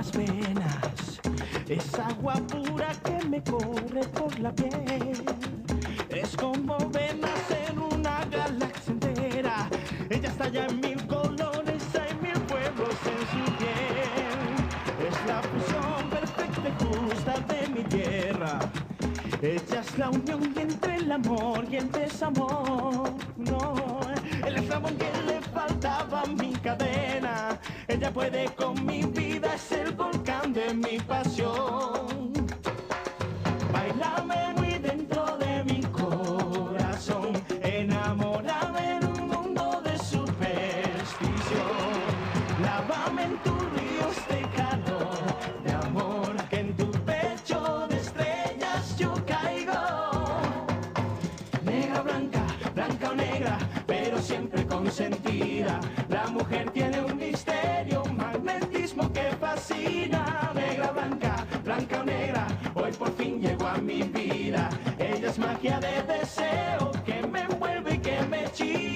las venas. Es agua pura que me corre por la piel. Es como venas en una galaxia entera. Ella está ya en 1000 colores, hay 1000 pueblos en su piel. Es la fusión perfecta y justa de mi tierra. Ella es la unión entre el amor y el desamor. No, el eslabón que le faltaba a mi cadena. Ella puede con mi vida, es el volcán de mi pasión. Bailame muy dentro de mi corazón, enamórame en un mundo de superstición. Lávame en tus ríos de calor, de amor, que en tu pecho de estrellas yo caigo. Negra, blanca, blanca o negra, pero siempre consentida. La mujer tiene un misterio, un magnetismo que fascina. Negra, blanca, blanca o negra, hoy por fin llegó a mi vida. Ella es magia de deseo que me envuelve y que me hechiza.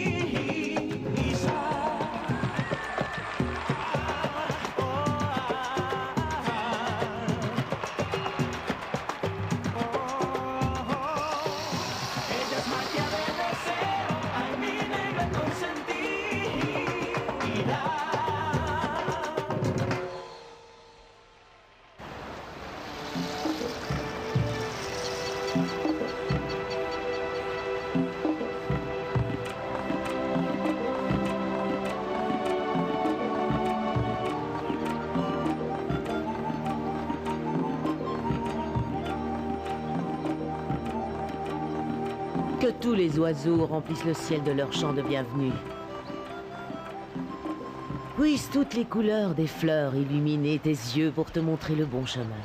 Ella es magia de deseo, ay mi negra consentida. Que tous les oiseaux remplissent le ciel de leurs chants de bienvenue. Puissent toutes les couleurs des fleurs illuminer tes yeux pour te montrer le bon chemin.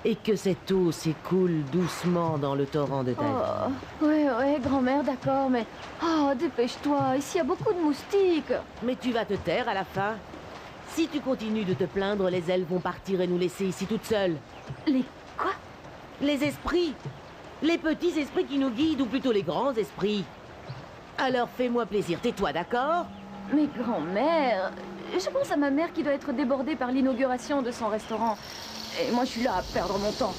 Et que cette eau s'écoule doucement dans le torrent de ta vie. Oh, ouais, grand-mère, d'accord, mais... Oh, dépêche-toi, ici il y a beaucoup de moustiques. Mais tu vas te taire à la fin. Si tu continues de te plaindre, les elfes vont partir et nous laisser ici toutes seules. Les quoi? Les esprits. Les petits esprits qui nous guident, ou plutôt les grands esprits. Alors fais-moi plaisir, tais-toi, d'accord? Mais grand-mère, je pense à ma mère qui doit être débordée par l'inauguration de son restaurant. Et moi je suis là à perdre mon temps.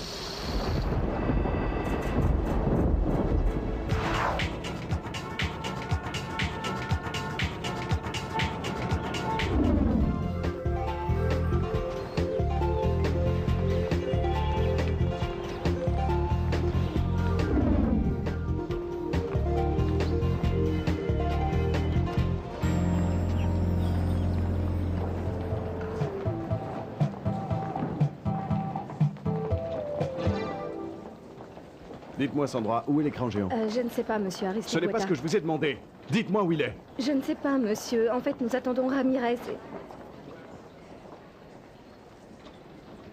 Dites-moi, Sandra, où est l'écran géant? Je ne sais pas, monsieur Ce n'est pas ce que je vous ai demandé. Dites-moi où il est. Je ne sais pas, monsieur. En fait, nous attendons Ramirez.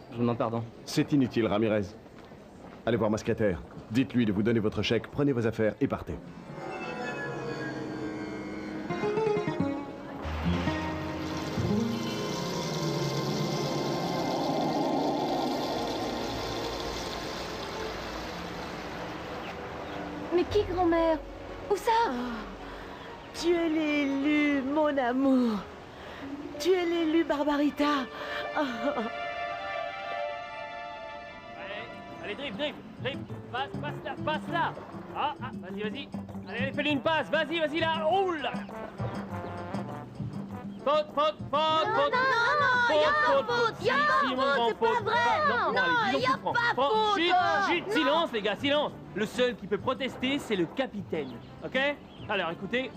Je vous demande pardon. C'est inutile, Ramirez. Allez voir ma secrétaire. Dites-lui de vous donner votre chèque, prenez vos affaires et partez. Mais qui, grand-mère? Où ça? Tu es l'élu, mon amour. Tu es l'élu, Barbarita. Oh. Allez, drift, passe là. Ah, vas-y. Allez, fais-lui une passe, vas-y là. Oh là. Faute. Y'a pas faute, c'est pas vrai. Non, y'a pas faute. Chut, silence les gars, silence. Le seul qui peut protester, c'est le capitaine, ok? Alors écoutez,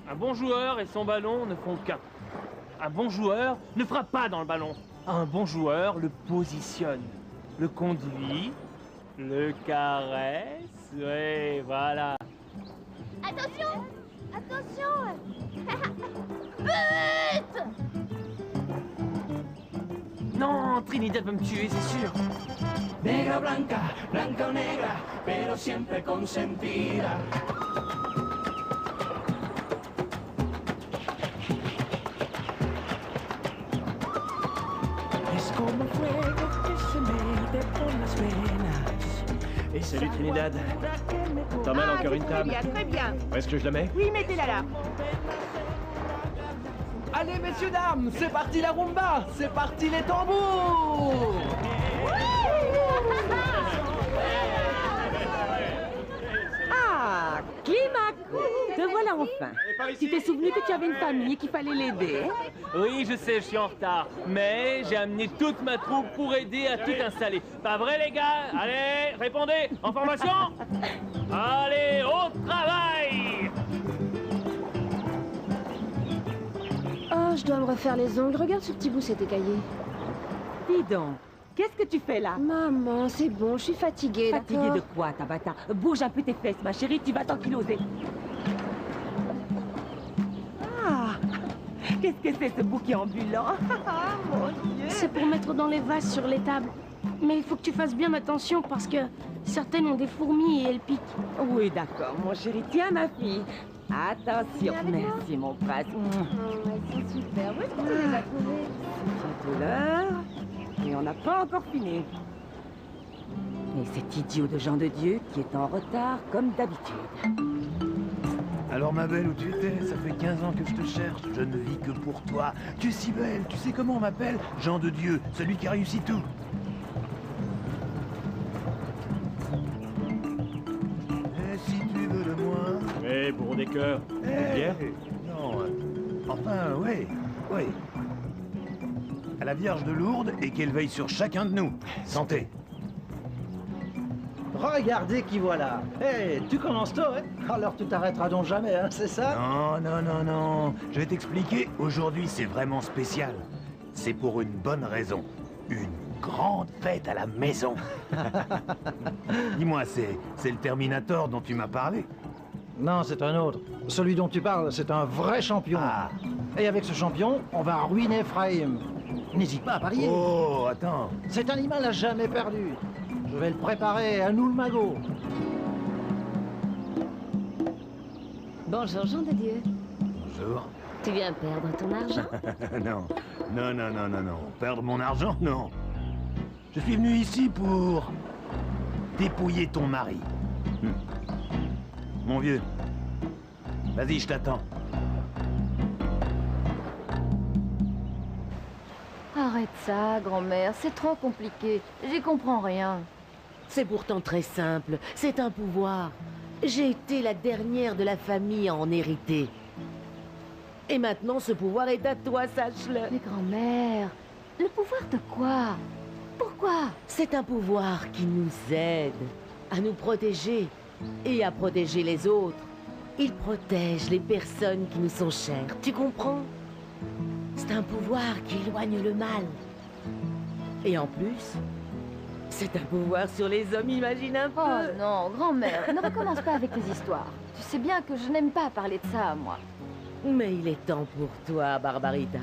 un bon joueur et son ballon ne font qu'un. Un bon joueur ne frappe pas dans le ballon. Un bon joueur le positionne, le conduit, le caresse, ouais, voilà. Attention! But! Non, Trinidad va me tuer, c'est sûr. Negra, blanca, blanca o negra, pero siempre consentida. Es como fuego que se mete por las venas. Salut Trinidad. T'emmènes encore une table? Très bien. Où est-ce que je la mets? Oui, mettez-la là. Allez, messieurs, dames, c'est parti la rumba, c'est parti les tambours. Ah, Climax, te voilà enfin. Tu t'es souvenu que tu avais une famille et qu'il fallait l'aider, hein? Oui, je sais, je suis en retard. Mais j'ai amené toute ma troupe pour aider à tout installer. Pas vrai, les gars? Allez, répondez, en formation? Allez, au travail! Oh, je dois me refaire les ongles. Regarde ce petit bout, c'est écaillé. Dis donc, qu'est-ce que tu fais là? Maman, c'est bon, je suis fatiguée, Fatiguée d'accord? de quoi, Tabata? Bouge un peu tes fesses, ma chérie, tu vas t'enkyloser. Ah, qu'est-ce que c'est ce bouquet ambulant? Ah, mon Dieu! C'est pour mettre dans les vases sur les tables. Mais il faut que tu fasses bien attention parce que certaines ont des fourmis et elles piquent. Oui, d'accord, mon chéri. Tiens, ma fille. Attention. Merci, mon prince. Oh, elles sont super. Où est-ce que tu les as trouvées? C'est bientôt l'heure. Et on n'a pas encore fini. Et cet idiot de Jean de Dieu qui est en retard comme d'habitude. Alors ma belle, où tu étais? Ça fait 15 ans que je te cherche, je ne vis que pour toi. Tu es si belle, tu sais comment on m'appelle? Jean de Dieu, celui qui a réussi tout. Et si tu veux de moi... Oui, bourreau des cœurs. Bière? Non, enfin, oui, oui. À la Vierge de Lourdes et qu'elle veille sur chacun de nous. Santé. Regardez qui voilà. Hé, tu commences tôt, hein? Alors tu t'arrêteras donc jamais, hein, c'est ça? Non, non, non, non. Je vais t'expliquer. Aujourd'hui, c'est vraiment spécial. C'est pour une bonne raison. Une grande fête à la maison. Dis-moi, c'est le Terminator dont tu m'as parlé? Non, c'est un autre. Celui dont tu parles, c'est un vrai champion. Ah. Et avec ce champion, on va ruiner Ephraim. N'hésite pas à parier. Oh, attends. Cet animal n'a jamais perdu. Je vais le préparer, à nous le magot. Bonjour, Jean de Dieu. Bonjour. Tu viens perdre ton argent? Non, non, non, non, non, non. Perdre mon argent, non. Je suis venu ici pour dépouiller ton mari. Mon vieux, vas-y, je t'attends. Arrête ça, grand-mère, c'est trop compliqué. J'y comprends rien. C'est pourtant très simple. C'est un pouvoir. J'ai été la dernière de la famille à en hériter. Et maintenant, ce pouvoir est à toi, sache-le. Mais grand-mère, le pouvoir de quoi? Pourquoi? C'est un pouvoir qui nous aide à nous protéger et à protéger les autres. Il protège les personnes qui nous sont chères. Tu comprends? C'est un pouvoir qui éloigne le mal. Et en plus, c'est un pouvoir sur les hommes, imagine un peu. Oh non, grand-mère, ne recommence pas avec tes histoires. Tu sais bien que je n'aime pas parler de ça, moi. Mais il est temps pour toi, Barbarita.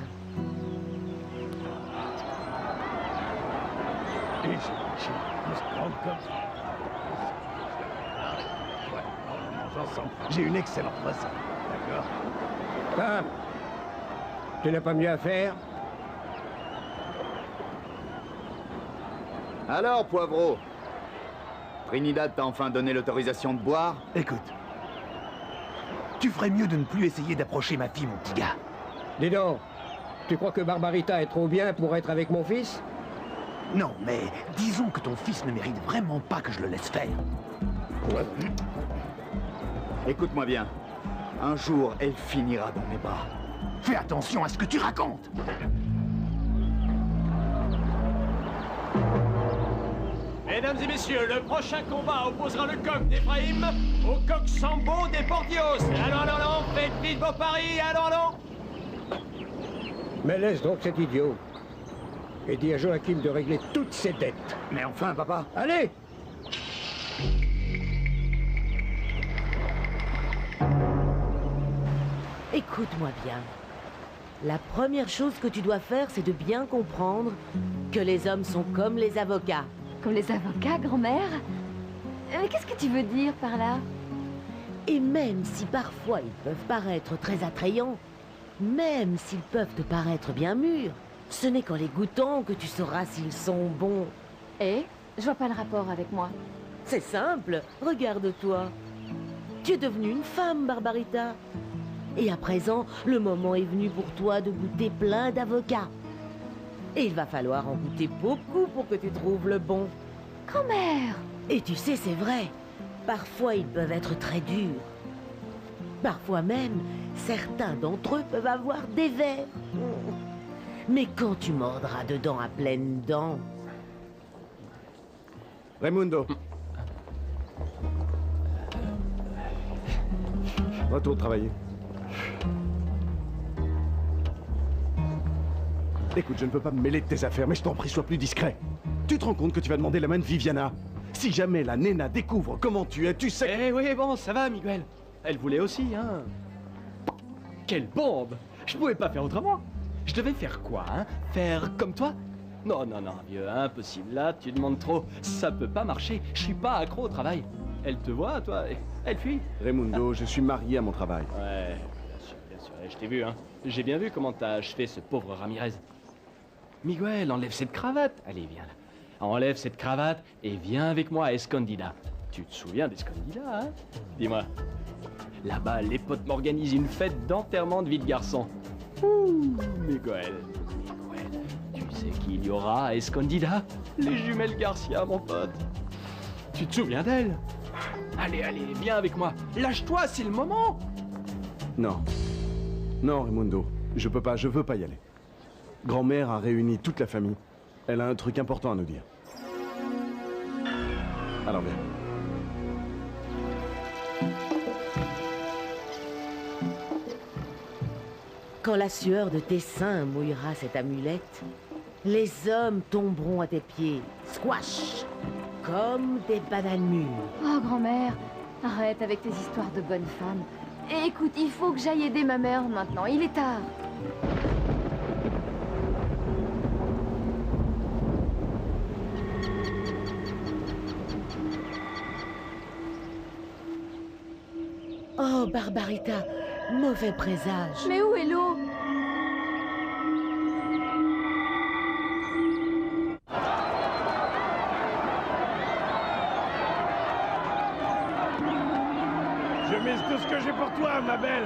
J'ai une excellente recette, d'accord? Pam, tu n'as pas mieux à faire? Alors, Poivreau, Trinidad t'a enfin donné l'autorisation de boire? Écoute, tu ferais mieux de ne plus essayer d'approcher ma fille, mon petit gars. Dis donc, tu crois que Barbarita est trop bien pour être avec mon fils? Non, mais disons que ton fils ne mérite vraiment pas que je le laisse faire. Ouais. Écoute-moi bien. Un jour, elle finira dans mes bras. Fais attention à ce que tu racontes. Mesdames et messieurs, le prochain combat opposera le coq d'Ephraim au coq Sambo des Portios. Allons, faites vite vos paris, allons. Mais laisse donc cet idiot. Et dis à Joachim de régler toutes ses dettes. Mais enfin, papa. Allez! Écoute-moi bien. La première chose que tu dois faire, c'est de bien comprendre que les hommes sont comme les avocats. Comme les avocats, grand-mère? Mais qu'est-ce que tu veux dire par là? Et même si parfois ils peuvent paraître très attrayants, même s'ils peuvent te paraître bien mûrs, ce n'est qu'en les goûtant que tu sauras s'ils sont bons. Et je vois pas le rapport avec moi. C'est simple, regarde-toi. Tu es devenue une femme, Barbarita. Et à présent, le moment est venu pour toi de goûter plein d'avocats. Et il va falloir en goûter beaucoup pour que tu trouves le bon. Grand-mère! Et tu sais, c'est vrai. Parfois, ils peuvent être très durs. Parfois même, certains d'entre eux peuvent avoir des vers. Mais quand tu mordras dedans à pleines dents... Raimundo. Retourne travailler. Écoute, je ne peux pas me mêler de tes affaires, mais je t'en prie, sois plus discret. Tu te rends compte que tu vas demander la main de Viviana? Si jamais la Nena découvre comment tu es, tu sais... Eh oui, bon, ça va, Miguel. Elle voulait aussi, hein. Quelle bombe! Je pouvais pas faire autrement. Je devais faire quoi, hein? Faire comme toi? Non, non, non, vieux, impossible. Là, tu demandes trop. Ça peut pas marcher. Je suis pas accro au travail. Elle te voit, toi, et elle fuit. Raimundo, je suis marié à mon travail. Ouais, bien sûr, je t'ai vu, hein. J'ai bien vu comment t'as achevé ce pauvre Ramirez. Miguel, enlève cette cravate. Allez, viens là. Enlève cette cravate et viens avec moi à Escondida. Tu te souviens d'Escondida, hein? Dis-moi. Là-bas, les potes m'organisent une fête d'enterrement de vie de garçon. Ouh, Miguel, tu sais qui il y aura à Escondida? Les jumelles Garcia, mon pote. Tu te souviens d'elles? Allez, allez, viens avec moi. Lâche-toi, c'est le moment. Non. Non, Raimundo. Je peux pas, je veux pas y aller. Grand-mère a réuni toute la famille. Elle a un truc important à nous dire. Alors viens. Quand la sueur de tes seins mouillera cette amulette, les hommes tomberont à tes pieds, squash, comme des bananes mûres. Oh, grand-mère, arrête avec tes histoires de bonne femme. Et écoute, il faut que j'aille aider ma mère maintenant, il est tard. Oh, Barbarita, mauvais présage. Mais où est l'eau? Je mise tout ce que j'ai pour toi, ma belle.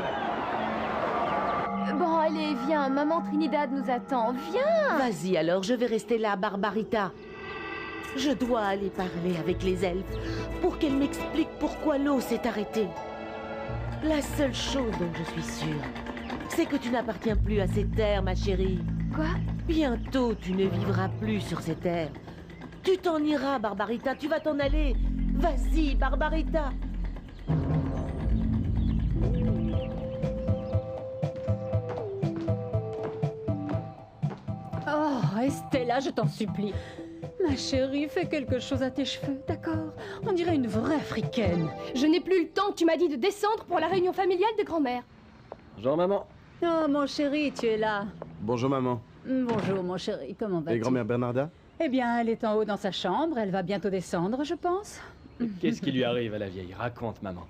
Bon, allez, viens, maman Trinidad nous attend, viens! Vas-y alors, je vais rester là, Barbarita. Je dois aller parler avec les elfes pour qu'elles m'expliquent pourquoi l'eau s'est arrêtée. La seule chose dont je suis sûre, c'est que tu n'appartiens plus à ces terres, ma chérie. Quoi? Bientôt, tu ne vivras plus sur ces terres. Tu t'en iras, Barbarita, tu vas t'en aller. Vas-y, Barbarita. Oh, Estella, je t'en supplie. Ma chérie, fais quelque chose à tes cheveux, d'accord? On dirait une vraie africaine. Je n'ai plus le temps, tu m'as dit de descendre pour la réunion familiale de grand-mère. Bonjour, maman. Oh, mon chéri, tu es là. Bonjour, maman. Bonjour, mon chéri, comment vas-tu? Et grand-mère Bernarda? Eh bien, elle est en haut dans sa chambre, elle va bientôt descendre, je pense. Qu'est-ce qui lui arrive à la vieille? Raconte, maman.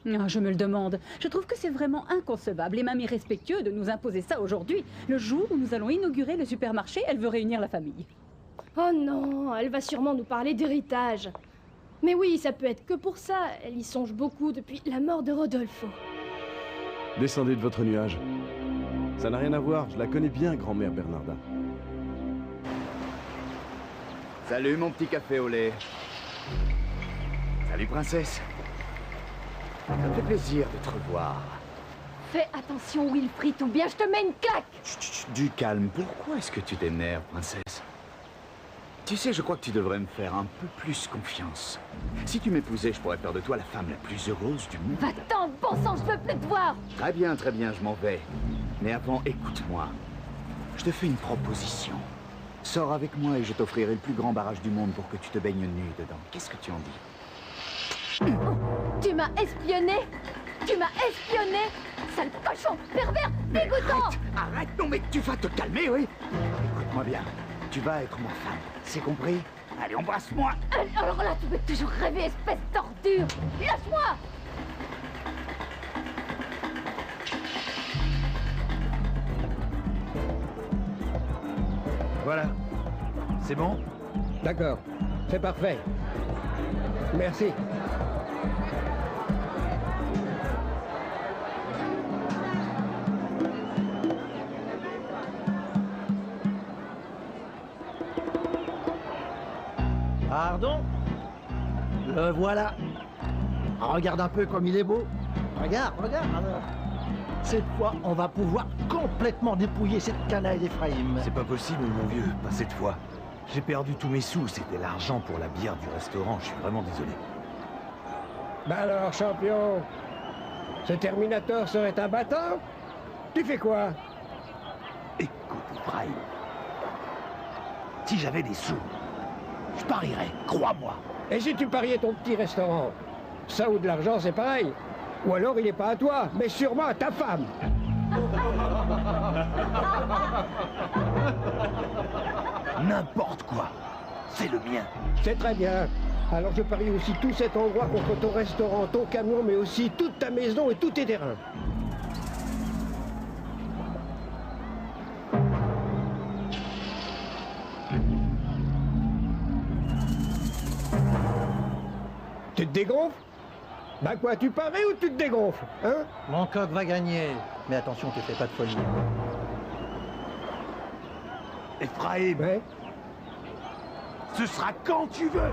Oh, je me le demande. Je trouve que c'est vraiment inconcevable et même irrespectueux de nous imposer ça aujourd'hui. Le jour où nous allons inaugurer le supermarché, elle veut réunir la famille. Oh non, elle va sûrement nous parler d'héritage. Mais oui, ça peut être que pour ça. Elle y songe beaucoup depuis la mort de Rodolfo. Descendez de votre nuage. Ça n'a rien à voir, je la connais bien, grand-mère Bernarda. Salut, mon petit café au lait. Salut, princesse. Ça me fait plaisir de te revoir. Fais attention, Wilfrid, ou bien je te mets une claque! Chut, chut, du calme. Pourquoi est-ce que tu t'énerves, princesse? Tu sais, je crois que tu devrais me faire un peu plus confiance. Si tu m'épousais, je pourrais faire de toi la femme la plus heureuse du monde. Va-t'en, bon sang, je veux plus te voir! Très bien, je m'en vais. Mais avant, écoute-moi. Je te fais une proposition. Sors avec moi et je t'offrirai le plus grand barrage du monde pour que tu te baignes nu dedans. Qu'est-ce que tu en dis? Tu m'as espionné? Tu m'as espionné? Sale cochon, pervers, dégoûtant! Arrête, non mais tu vas te calmer, oui? Écoute-moi bien, tu vas être ma femme, c'est compris? Allez, embrasse-moi! Alors là, tu peux toujours rêver, espèce d'ordure! Lâche-moi! Voilà. C'est bon? D'accord, c'est parfait. Merci. Pardon? Le voilà. Regarde un peu comme il est beau. Regarde, regarde. Cette fois, on va pouvoir complètement dépouiller cette canaille d'Ephraïm. C'est pas possible, mon vieux, pas cette fois. J'ai perdu tous mes sous, c'était l'argent pour la bière du restaurant, je suis vraiment désolé. Bah alors, champion, ce Terminator serait un battant? Tu fais quoi? Écoute, Ephraïm, si j'avais des sous, je parierais, crois-moi. Et si tu pariais ton petit restaurant? Ça ou de l'argent, c'est pareil. Ou alors il n'est pas à toi, mais sûrement à ta femme. N'importe quoi, c'est le mien. C'est très bien. Alors je parie aussi tout cet endroit contre ton restaurant, ton camion, mais aussi toute ta maison et tous tes terrains. Tu te dégonfles? Bah quoi, tu paries ou tu te dégonfles, hein? Mon coq va gagner. Mais attention, tu fais pas de folie. Ephraïm, ouais. Ce sera quand tu veux.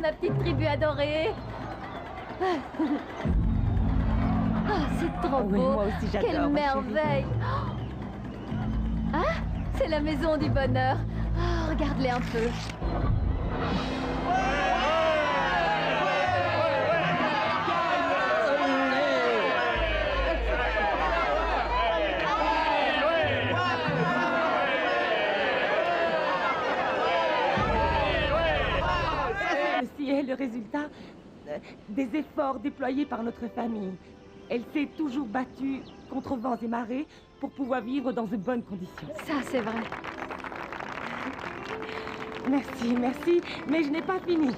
Ma petite tribu adorée. Ah, c'est trop beau. Oui, moi aussi j'adore. Quelle merveille. Ah, c'est la maison du bonheur. Oh, regarde-les un peu. Ceci est le résultat des efforts déployés par notre famille. Elle s'est toujours battue contre vents et marées pour pouvoir vivre dans de bonnes conditions. Ça, c'est vrai. Merci, merci, mais je n'ai pas fini.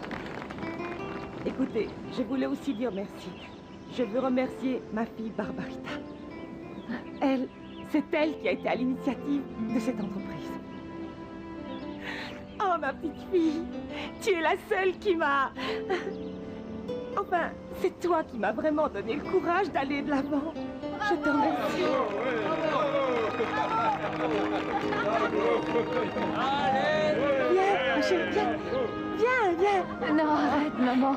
Écoutez, je voulais aussi dire merci. Je veux remercier ma fille Barbarita. C'est elle qui a été à l'initiative de cette entreprise. Oh, ma petite fille, tu es la seule qui m'a... Enfin, c'est toi qui m'as vraiment donné le courage d'aller de l'avant. Je te remercie. Viens, ma chérie, viens. Viens. Non, arrête, maman.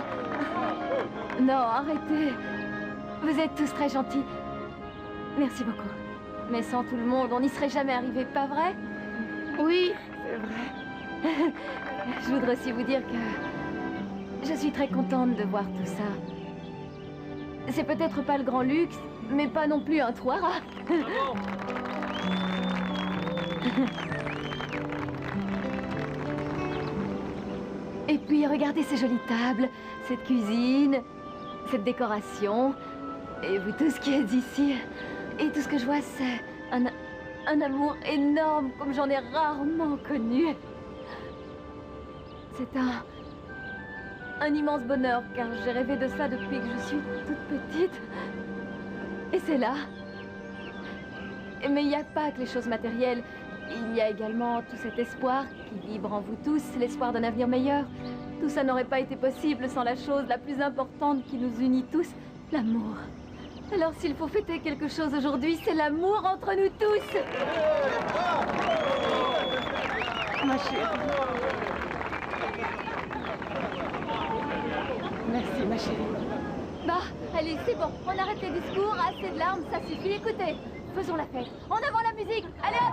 Non, arrêtez. Vous êtes tous très gentils. Merci beaucoup. Mais sans tout le monde, on n'y serait jamais arrivé, pas vrai? Oui. C'est vrai. Je voudrais aussi vous dire que je suis très contente de voir tout ça. C'est peut-être pas le grand luxe, mais pas non plus un toit ras. Et puis, regardez ces jolies tables, cette cuisine, cette décoration, et vous tous qui êtes ici. Et tout ce que je vois, c'est un amour énorme, comme j'en ai rarement connu. C'est un immense bonheur, car j'ai rêvé de ça depuis que je suis toute petite. Et c'est là. Mais il n'y a pas que les choses matérielles. Il y a également tout cet espoir qui vibre en vous tous, l'espoir d'un avenir meilleur. Tout ça n'aurait pas été possible sans la chose la plus importante qui nous unit tous, l'amour. Alors s'il faut fêter quelque chose aujourd'hui, c'est l'amour entre nous tous. Ma chérie. Merci, ma chérie. Bah, allez, c'est bon. On arrête les discours, assez de larmes, ça suffit. Écoutez, faisons la fête. En avant la musique. Allez hop!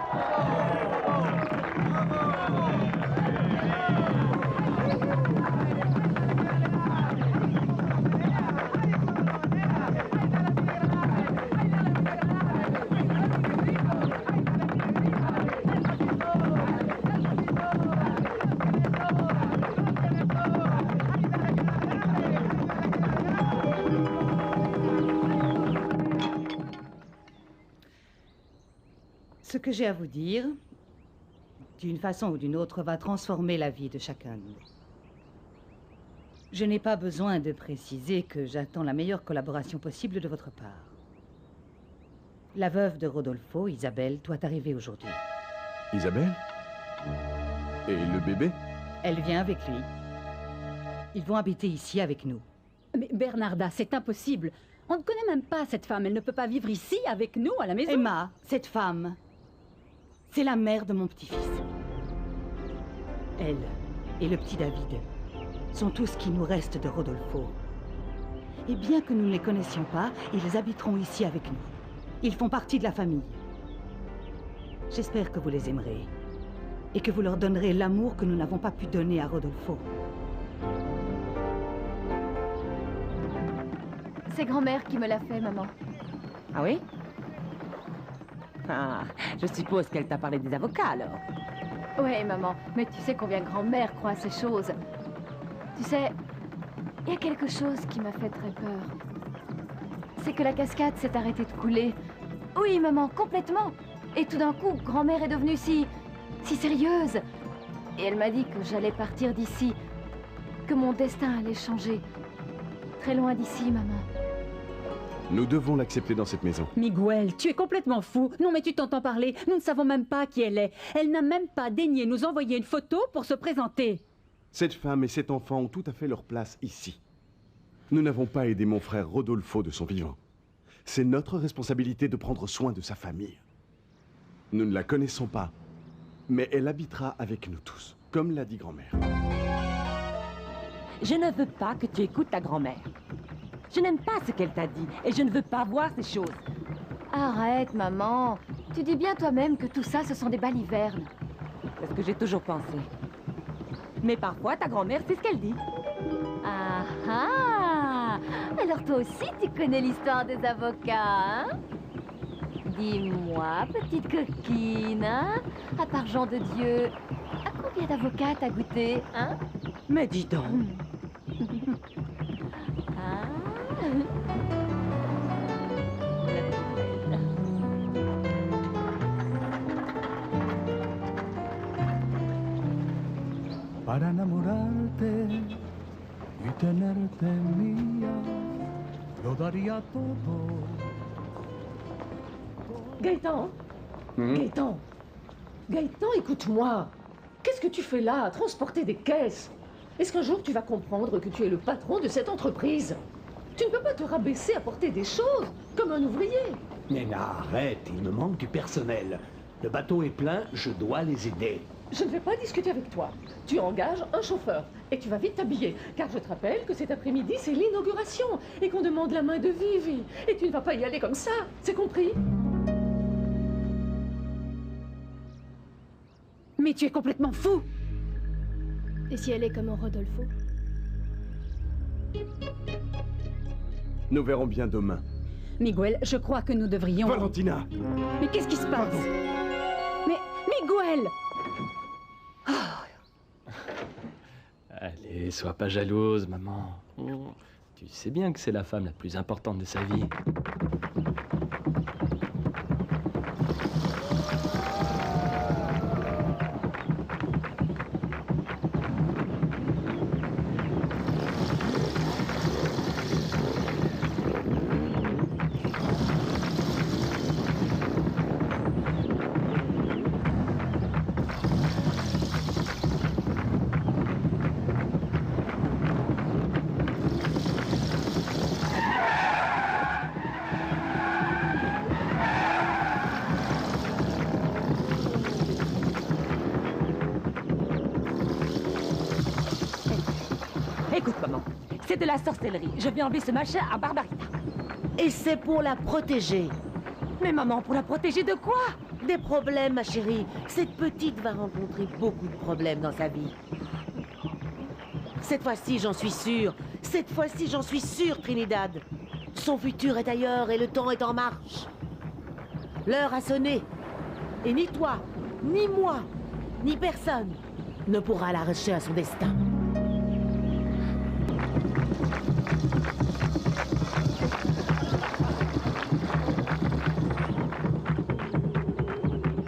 Ce que j'ai à vous dire, d'une façon ou d'une autre, va transformer la vie de chacun de nous. Je n'ai pas besoin de préciser que j'attends la meilleure collaboration possible de votre part. La veuve de Rodolfo, Isabelle, doit arriver aujourd'hui. Isabelle? Et le bébé? Elle vient avec lui. Ils vont habiter ici avec nous. Mais Bernarda, c'est impossible. On ne connaît même pas cette femme. Elle ne peut pas vivre ici avec nous, à la maison. Emma, cette femme, c'est la mère de mon petit-fils. Elle et le petit David sont tout ce qui nous reste de Rodolfo. Et bien que nous ne les connaissions pas, ils habiteront ici avec nous. Ils font partie de la famille. J'espère que vous les aimerez et que vous leur donnerez l'amour que nous n'avons pas pu donner à Rodolfo. C'est grand-mère qui me l'a fait, maman. Ah oui? Ah, je suppose qu'elle t'a parlé des avocats, alors. Ouais, maman, mais tu sais combien grand-mère croit à ces choses. Tu sais, il y a quelque chose qui m'a fait très peur. C'est que la cascade s'est arrêtée de couler. Oui, maman, complètement. Et tout d'un coup, grand-mère est devenue si sérieuse. Et elle m'a dit que j'allais partir d'ici, que mon destin allait changer. Très loin d'ici, maman. Nous devons l'accepter dans cette maison. Miguel, tu es complètement fou. Non, mais tu t'entends parler. Nous ne savons même pas qui elle est. Elle n'a même pas daigné nous envoyer une photo pour se présenter. Cette femme et cet enfant ont tout à fait leur place ici. Nous n'avons pas aidé mon frère Rodolfo de son vivant. C'est notre responsabilité de prendre soin de sa famille. Nous ne la connaissons pas, mais elle habitera avec nous tous, comme l'a dit grand-mère. Je ne veux pas que tu écoutes ta grand-mère. Je n'aime pas ce qu'elle t'a dit, et je ne veux pas voir ces choses. Arrête, maman. Tu dis bien toi-même que tout ça, ce sont des balivernes. C'est ce que j'ai toujours pensé. Mais parfois, ta grand-mère, c'est ce qu'elle dit. Ah ah! Alors toi aussi, tu connais l'histoire des avocats, hein? Dis-moi, petite coquine, hein? À part Jean de Dieu, à combien d'avocats t'as goûté, hein? Mais dis donc. Ah. Para enamorarte y tenerte mía, lo daría todo. Gaëtan Gaëtan Gaëtan, écoute-moi. Qu'est-ce que tu fais là, à transporter des caisses? Est-ce qu'un jour tu vas comprendre que tu es le patron de cette entreprise? Tu ne peux pas te rabaisser à porter des choses comme un ouvrier. Nena, arrête, il me manque du personnel. Le bateau est plein, je dois les aider. Je ne vais pas discuter avec toi. Tu engages un chauffeur et tu vas vite t'habiller. Car je te rappelle que cet après-midi, c'est l'inauguration et qu'on demande la main de Vivi. Et tu ne vas pas y aller comme ça, c'est compris? Mais tu es complètement fou! Et si elle est comme un Rodolfo? Nous verrons bien demain. Miguel, je crois que nous devrions... Valentina! Mais qu'est-ce qui se passe? Mais Miguel! Allez, sois pas jalouse, maman. Tu sais bien que c'est la femme la plus importante de sa vie. Écoute, maman, c'est de la sorcellerie. Je vais enlever ce machin à Barbarita. Et c'est pour la protéger. Mais maman, pour la protéger de quoi? Des problèmes, ma chérie. Cette petite va rencontrer beaucoup de problèmes dans sa vie. Cette fois-ci, j'en suis sûre. Cette fois-ci, j'en suis sûre, Trinidad. Son futur est ailleurs et le temps est en marche. L'heure a sonné. Et ni toi, ni moi, ni personne ne pourra l'arracher à son destin.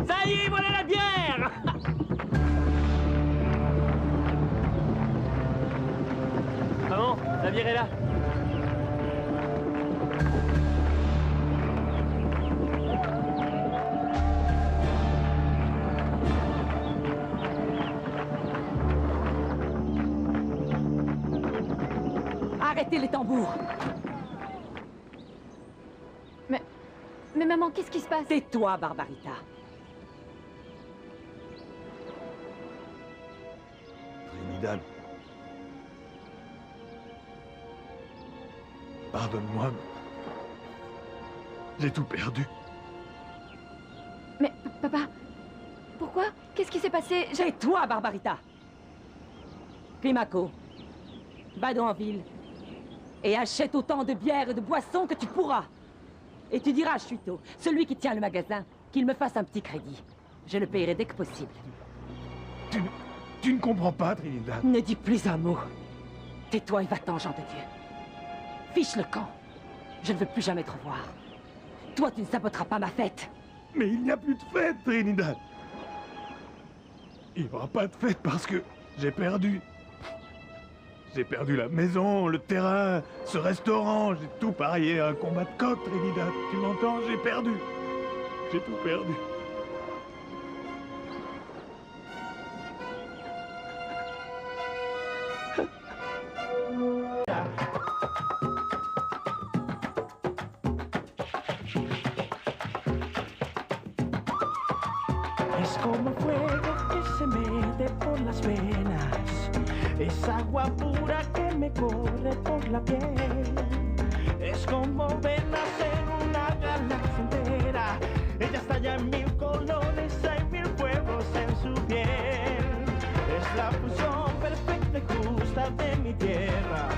Ça y est, voilà la bière! La bière est là. Arrêtez les tambours. Mais maman, qu'est-ce qui se passe? Tais-toi, Barbarita. Trinidad. Pardonne-moi. J'ai tout perdu. Mais, papa, pourquoi? Qu'est-ce qui s'est passé? Tais-toi, Barbarita. Climaco, va dans la ville et achète autant de bière et de boissons que tu pourras. Et tu diras à Chuito, celui qui tient le magasin, qu'il me fasse un petit crédit. Je le payerai dès que possible. Tu ne comprends pas, Trinidad. Ne dis plus un mot. Tais-toi et va-t'en, Jean de Dieu. Fiche le camp. Je ne veux plus jamais te revoir. Toi, tu ne saboteras pas ma fête. Mais il n'y a plus de fête, Trinidad. Il n'y aura pas de fête parce que j'ai perdu. J'ai perdu la maison, le terrain, ce restaurant. J'ai tout parié à un combat de coq, Trinidad. Tu m'entends? J'ai perdu. J'ai tout perdu. Es como fuego que se mete por las venas, es agua pura que me corre por la piel. Es como ver nacer una galaxia entera, ella estalla en mil colores, hay mil fuegos en su piel. Es la fusión perfecta y justa de mi tierra,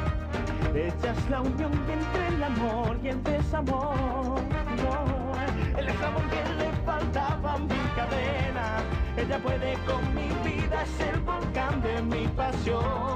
ella es la unión entre el amor y el desamor. No, el amor que le faltaba mil cadenas, ella puede con mi vida, es el volcán de mi pasión.